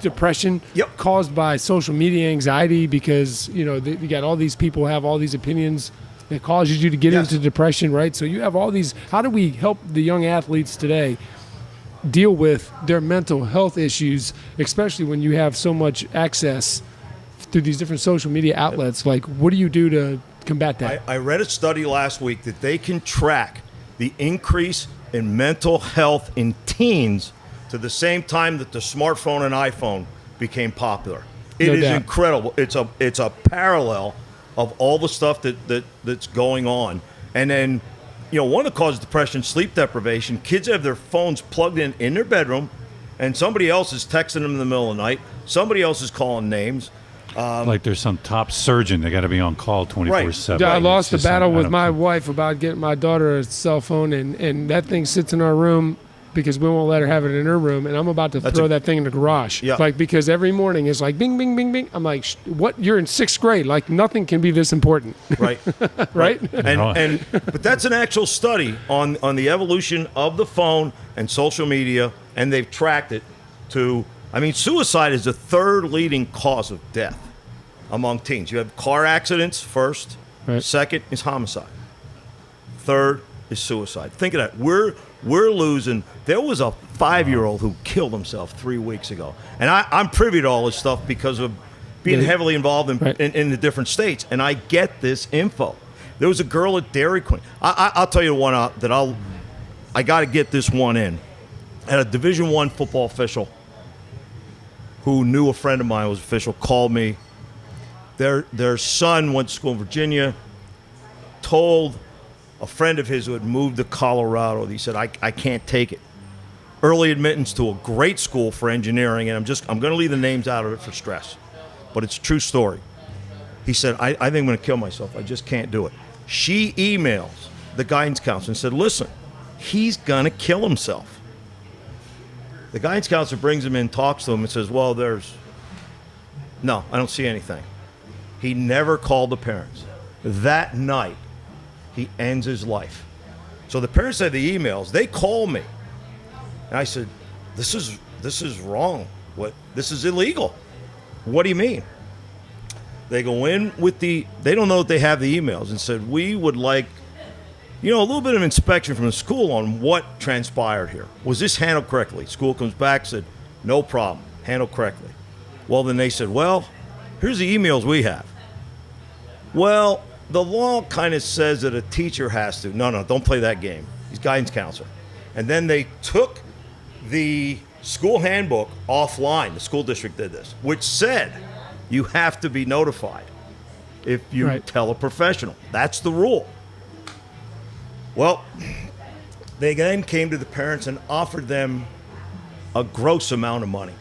depression caused by social media anxiety because you got all these people who have all these opinions that causes you to get into depression, right? So you have all these. How do we help the young athletes today deal with their mental health issues, especially when you have so much access through these different social media outlets? What do you do to combat that? I read a study last week that they can track the increase in mental health in teens to the same time that the smartphone and iPhone became popular. It is incredible. It's a parallel of all the stuff that's going on. And then, one of the causes of depression, sleep deprivation. Kids have their phones plugged in their bedroom, and somebody else is texting them in the middle of the night. Somebody else is calling names. Like there's some top surgeon. They got to be on call 24/7. I lost the It's just battle I with don't- my wife about getting my daughter a cell phone, and that thing sits in our room because we won't let her have it in her room, and I'm about to throw that thing in the garage. Yeah. Like, because every morning it's like bing, bing, bing, bing. I'm like, what? You're in 6th grade. Like, nothing can be this important. Right. Right? But that's an actual study on the evolution of the phone and social media, and they've tracked it to, I mean, suicide is the 3rd leading cause of death among teens. You have car accidents first, Right. 2nd is homicide, 3rd is suicide. Think of that. We're losing. There was a 5-year-old who killed himself 3 weeks ago, and I'm privy to all this stuff because of being Yeah. heavily involved Right. in the different states, and I get this info. There was a girl at Dairy Queen. I'll tell you one that I got to get this one in. And a Division I football official who knew a friend of mine was official called me. Their son went to school in Virginia, told a friend of his who had moved to Colorado. He said, I can't take it. Early admittance to a great school for engineering, and I'm going to leave the names out of it for stress, but it's a true story. He said, I think I'm going to kill myself. I just can't do it. She emails the guidance counselor and said, listen, he's going to kill himself. The guidance counselor brings him in, talks to him, and says, well, no, I don't see anything. He never called the parents. That night, he ends his life. So the parents had the emails. They call me. And I said, this is wrong. This is illegal. What do you mean? They go in with they don't know that they have the emails, and said, we would like, a little bit of inspection from the school on what transpired here. Was this handled correctly? School comes back, said, no problem, handled correctly. Well, then they said, well, here's the emails we have. Well, the law kind of says that a teacher has to. No, don't play that game. He's guidance counselor. And then they took the school handbook offline. The school district did this, which said you have to be notified if you Right. tell a professional. That's the rule. Well, they then came to the parents and offered them a gross amount of money.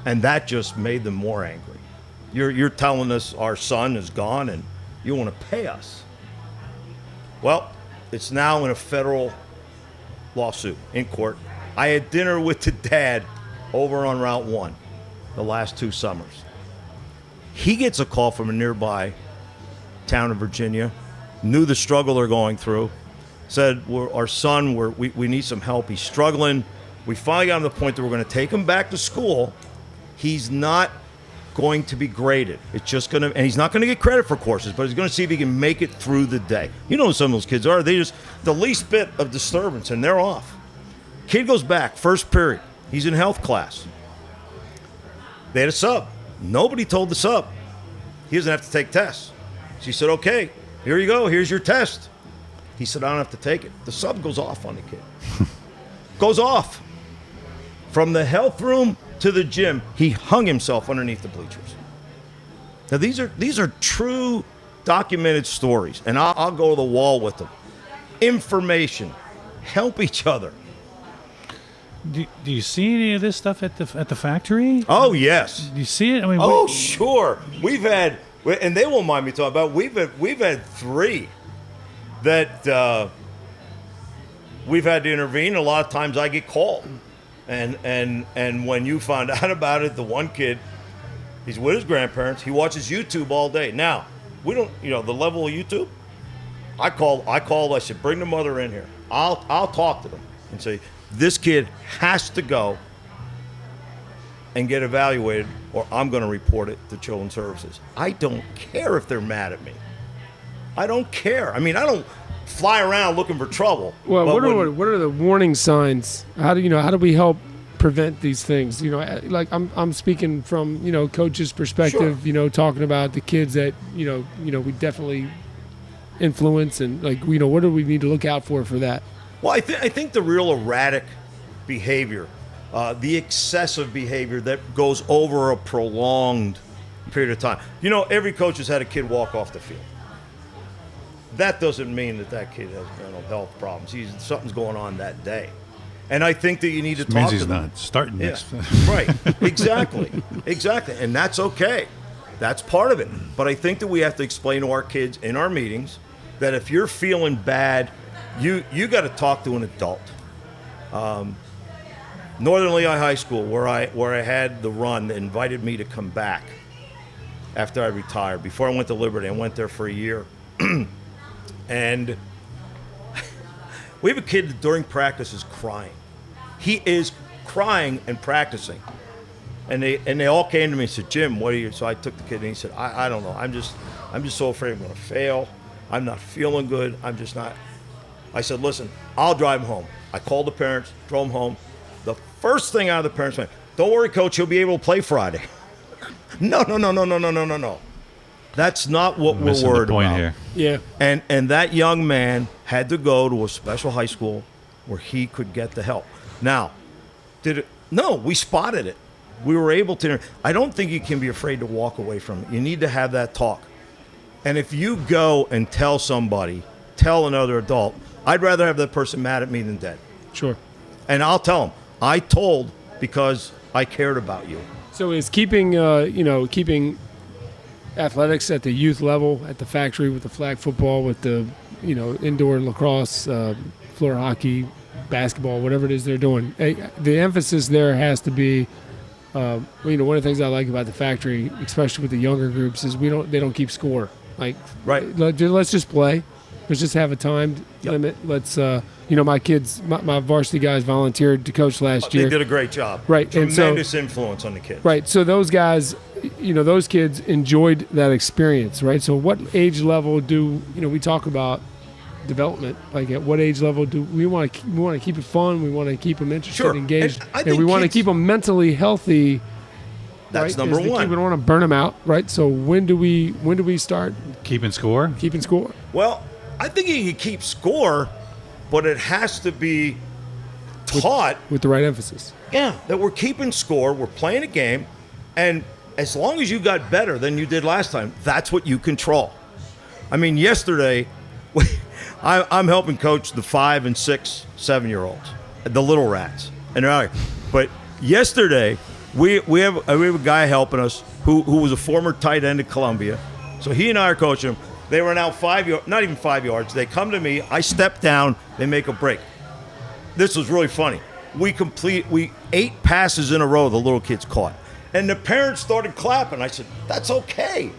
And that just made them more angry. You're telling us our son is gone and you want to pay us. Well, it's now in a federal lawsuit in court. I had dinner with the dad over on Route 1 the last 2 summers. He gets a call from a nearby town in Virginia, knew the struggle they're going through, said, our son, we need some help. He's struggling. We finally got him to the point that we're going to take him back to school. He's not going to be graded. It's just going to, and he's not going to get credit for courses, but he's going to see if he can make it through the day. You know, some of those kids are, they just, the least bit of disturbance and they're off. Kid goes back, first period. He's in health class. They had a sub. Nobody told the sub he doesn't have to take tests. She said, okay, here you go. Here's your test. He said, I don't have to take it. The sub goes off on the kid. Goes off. From the health room to the gym, he hung himself underneath the bleachers. Now, these are true documented stories, and I'll go to the wall with them. Information. Help each other. Do you see any of this stuff at the factory? Oh, yes. Do you see it? I mean, Oh, sure. We've had, and they won't mind me talking about, we've had 3 that we've had to intervene. A lot of times I get called. And when you find out about it, the one kid, he's with his grandparents. He watches YouTube all day. Now, we don't, the level of YouTube, I called, I said, bring the mother in here. I'll talk to them and say, this kid has to go and get evaluated or I'm going to report it to Children's Services. I don't care if they're mad at me. I don't care. I mean, I don't fly around looking for trouble. Well, but what are the warning signs? How do we help prevent these things? Like I'm speaking from coach's perspective. Sure. Talking about the kids that we definitely influence and what do we need to look out for that? Well, I think the real erratic behavior, the excessive behavior that goes over a prolonged period of time. Every coach has had a kid walk off the field. That doesn't mean that kid has mental health problems. Something's going on that day. And I think that you need to talk to them. Means he's not starting Yeah, this. right. Exactly. And that's okay. That's part of it. But I think that we have to explain to our kids in our meetings that if you're feeling bad, you got to talk to an adult. Northern Lehigh High School, where I had the run, that invited me to come back after I retired. Before I went to Liberty, I went there for a year. And we have a kid that during practice is crying. He is crying and practicing. And they all came to me and said, Jim, what are you? So I took the kid and he said, I don't know. I'm just so afraid I'm going to fail. I'm not feeling good. I'm just not. I said, listen, I'll drive him home. I called the parents, drove him home. The first thing out of the parents went, don't worry, coach, he'll be able to play Friday. No. That's not what we're worried point about. Here. Yeah. And that young man had to go to a special high school where he could get the help. Now, no, we spotted it. We were able to. I don't think you can be afraid to walk away from it. You need to have that talk. And if you go and tell another adult, I'd rather have that person mad at me than dead. Sure. And I'll tell them, I told because I cared about you. So is keeping athletics at the youth level, at the factory with the flag football, with the indoor lacrosse, floor hockey, basketball, whatever it is they're doing. The emphasis there has to be. One of the things I like about the factory, especially with the younger groups, is they don't keep score. Like, right. Let's just play. Let's just have a time limit. Let's, my kids, my varsity guys volunteered to coach last year. They did a great job. Right. Tremendous influence on the kids. Right. So those guys, those kids enjoyed that experience, right? So what age level do, we talk about development, like at what age level do we want to keep it fun, we want to keep them interested, sure. engaged, and we want to keep them mentally healthy. That's right? number one. We don't want to burn them out, right? So when do we start keeping score? Well, I think you can keep score, but it has to be taught with the right emphasis. Yeah, that we're keeping score, we're playing a game, and as long as you got better than you did last time, that's what you control. I mean, yesterday, I'm helping coach the 5 and 6, 7-year-olds, the little rats, and they're out here. But yesterday, we have a guy helping us who was a former tight end at Columbia. So he and I are coaching him. They were now 5 yards, not even 5 yards. They come to me. I step down. They make a break. This was really funny. We 8 passes in a row the little kids caught. And the parents started clapping. I said, that's okay.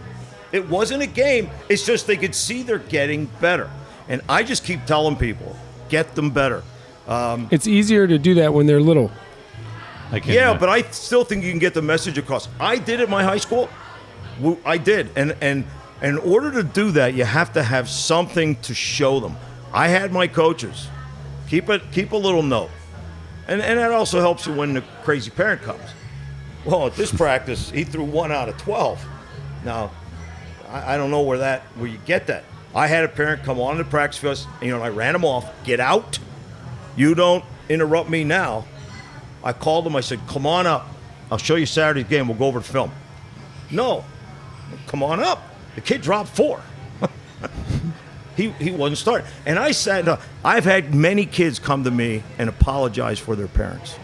It wasn't a game. It's just they could see they're getting better. And I just keep telling people, get them better. It's easier to do that when they're little. But I still think you can get the message across. I did at my high school. I did. And in order to do that, you have to have something to show them. I had my coaches. Keep a little note. And that also helps you when the crazy parent comes. Well, at this practice, he threw 1 out of 12. Now, I don't know where you get that. I had a parent come on to the practice field, and I ran him off. Get out. You don't interrupt me now. I called him. I said, come on up. I'll show you Saturday's game. We'll go over the film. No. Come on up. The kid dropped 4. He wasn't starting. And I said, I've had many kids come to me and apologize for their parents.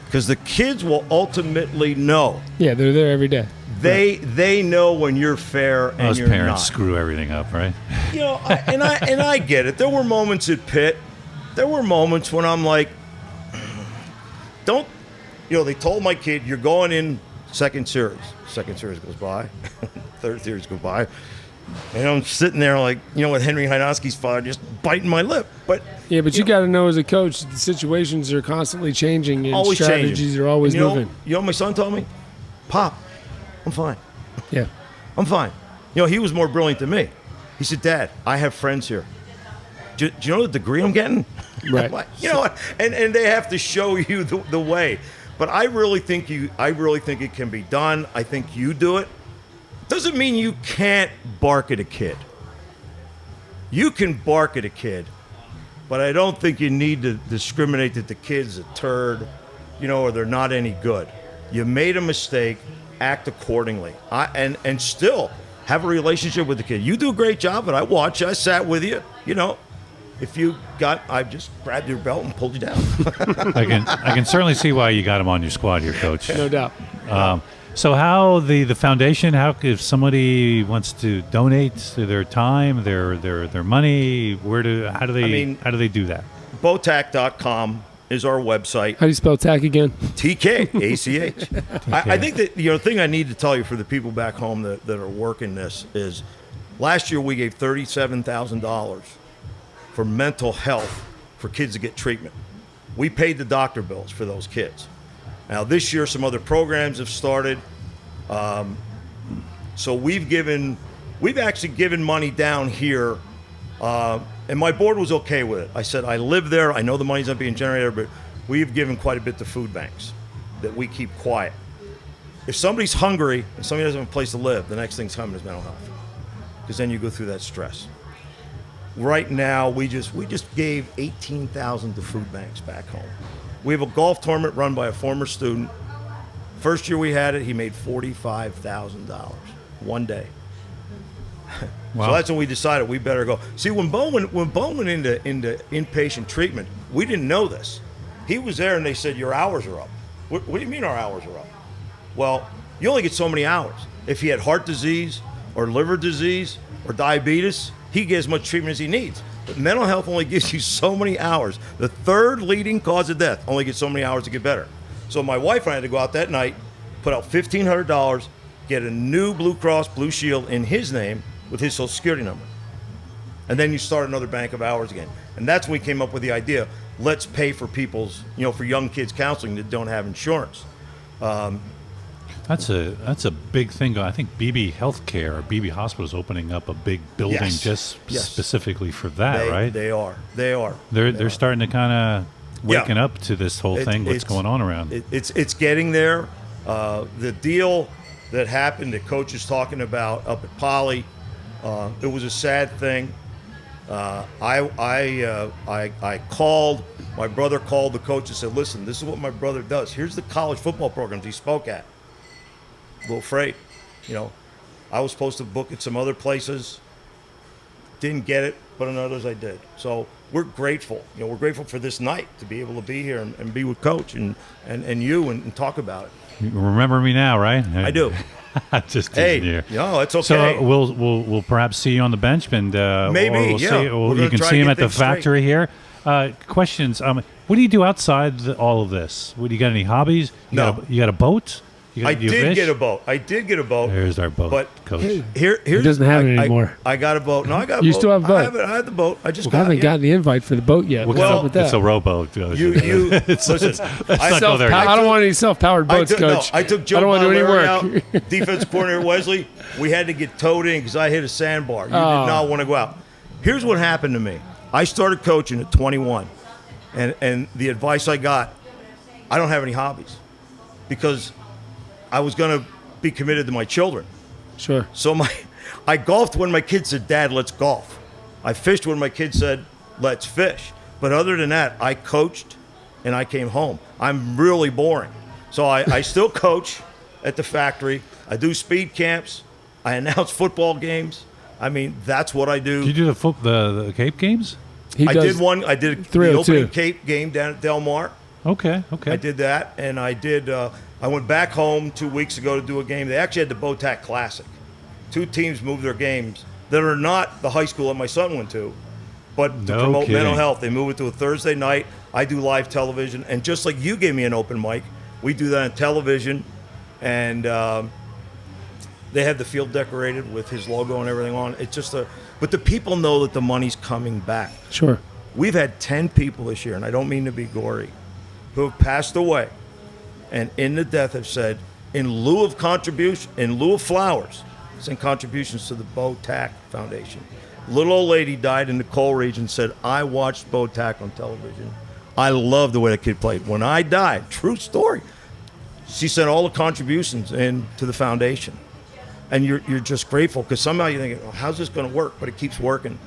Because the kids will ultimately know. Yeah, they're there every day. They know when you're fair and Those you're not. parents screw everything up, right? I get it. There were moments at Pitt. There were moments when I'm like, don't. They told my kid, you're going in second series. Second series goes by. Third series goes by. And I'm sitting there like, with Henry Heinowski's father, just biting my lip. But you got to know as a coach, the situations are constantly changing and always strategies changing. are always moving. You know what my son told me? Pop, I'm fine. Yeah. I'm fine. He was more brilliant than me. He said, Dad, I have friends here. Do you know the degree I'm getting? Right. And they have to show you the way. But I really think it can be done. I think you do it. Doesn't mean you can't bark at a kid. You can bark at a kid, but I don't think you need to discriminate that the kid's a turd, or they're not any good. You made a mistake, act accordingly. And still have a relationship with the kid. You do a great job, and I sat with you, If I just grabbed your belt and pulled you down. I can certainly see why you got him on your squad here, Coach. No doubt. So how the foundation? How if somebody wants to donate their time, their money, how do they do that? Botac.com is our website. How do you spell TAC again? TKACH. I think that the thing I need to tell you for the people back home that are working this is last year we gave $37,000 for mental health for kids to get treatment. We paid the doctor bills for those kids. Now this year some other programs have started. So we've actually given money down here, and my board was okay with it. I said, I live there, I know the money's not being generated, but we've given quite a bit to food banks that we keep quiet. If somebody's hungry and somebody doesn't have a place to live, the next thing's coming is mental health, because then you go through that stress. Right now, we just gave $18,000 to food banks back home. We have a golf tournament run by a former student. First year we had it, he made $45,000 one day. Wow. So that's when we decided we better go. See, when Bo went into inpatient treatment, we didn't know this. He was there and they said, your hours are up. What do you mean our hours are up? Well, you only get so many hours. If he had heart disease or liver disease or diabetes, he gets as much treatment as he needs. But mental health only gives you so many hours. The third leading cause of death only gets so many hours to get better. So my wife and I had to go out that night, put out $1,500, get a new Blue Cross Blue Shield in his name with his Social Security number. And then you start another bank of hours again. And that's when we came up with the idea, let's pay for people's, for young kids counseling that don't have insurance. That's a big thing. I think BB Healthcare or BB Hospital is opening up a big building Yes. specifically for that, right? They are. They're starting to kind of waking up to this whole thing. What's going on around? It's getting there. The deal that happened that Coach is talking about up at Poly, it was a sad thing. I called. My brother called the coach and said, "Listen, this is what my brother does. Here's the college football programs he spoke at." A little afraid, I was supposed to book at some other places. Didn't get it, but in others I did. So we're grateful. We're grateful for this night to be able to be here and be with Coach and you and talk about it. You remember me now, right? I do. Just Hey, here. no, it's okay. So we'll perhaps see you on the bench, and Maybe, or we'll yeah. see, We're you gonna can try see to him get at the things straight. factory here. Questions? What do you do outside all of this? What do you got? Any hobbies? No. You got a boat? I You did fish? get a boat. There's our boat, But Coach. here's He doesn't have it anymore. I got a boat. No, I got a boat. You still have a boat? I had the boat. I just I haven't got gotten the invite for the boat yet. What's Well, up with that? It's a rowboat. You Let's listen. not go there. I don't want any self-powered boats, I Coach. took Joe I don't want to do any Montgomery work. out, defense coordinator Wesley. We had to get towed in because I hit a sandbar. You did Oh. not want to go out. Here's what happened to me. I started coaching at 21, and the advice I got, I don't have any hobbies because I was going to be committed to my children. Sure. So I golfed when my kids said, "Dad, let's golf." I fished when my kids said, "Let's fish." But other than that, I coached and I came home. I'm really boring. So I still coach at the factory. I do speed camps. I announce football games. I mean, that's what I do. Did you do the Cape Games? He I does did one. I did the 302. opening Cape game down at Del Mar. Okay. I did that, and I did. I went back home 2 weeks ago to do a game. They actually had the Botac Classic. Two teams moved their games that are not the high school that my son went to, but to No promote kidding. mental health. They move it to a Thursday night. I do live television, and just like you gave me an open mic, we do that on television, and they have the field decorated with his logo and everything on. It's just but the people know that the money's coming back. Sure. We've had 10 people this year, and I don't mean to be gory, who have passed away and in the death have said, in lieu of flowers, send contributions to the Botac Foundation. Little old lady died in the coal region, said, I watched Botac on television. I love the way the kid played. When I died, true story, she sent all the contributions in to the foundation. And you're just grateful because somehow you're thinking, how's this going to work? But it keeps working.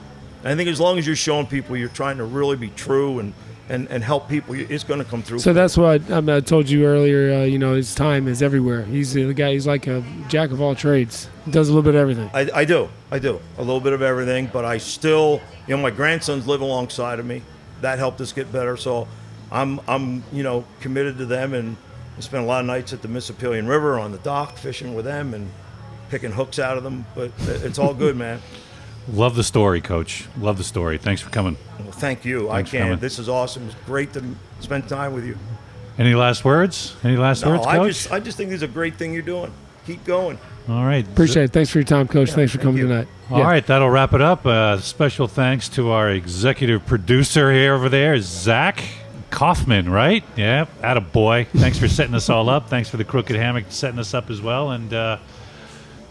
And I think as long as you're showing people you're trying to really be true and help people, it's going to come through. So that's what I told you earlier. His time is everywhere. He's the guy. He's like a jack of all trades. He does a little bit of everything. I do a little bit of everything, but I still, my grandsons live alongside of me. That helped us get better. So I'm committed to them, and I spent a lot of nights at the Mississippi River on the dock fishing with them and picking hooks out of them. But it's all good, man. Love the story, Coach. Love the story. Thanks for coming. Well, thank you. Thanks for I coming. can't. This is awesome. It's great to spend time with you. Any last words? Any last words, Coach? I just think this is a great thing you're doing. Keep going. All right. Appreciate it. Thanks for your time, Coach. Thanks for thank coming you. tonight. All right, that'll wrap it up. Special thanks to our executive producer here over there, Zach Kaufman, right? Yeah, attaboy. Thanks for setting us all up. Thanks for the Crooked Hammock setting us up as well. And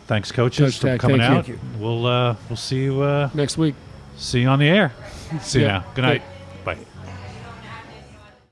thanks, coaches, Coach for Tack, coming thank out. you. We'll see you Next week. see you on the air. See you Yeah. now. Good night. Bye.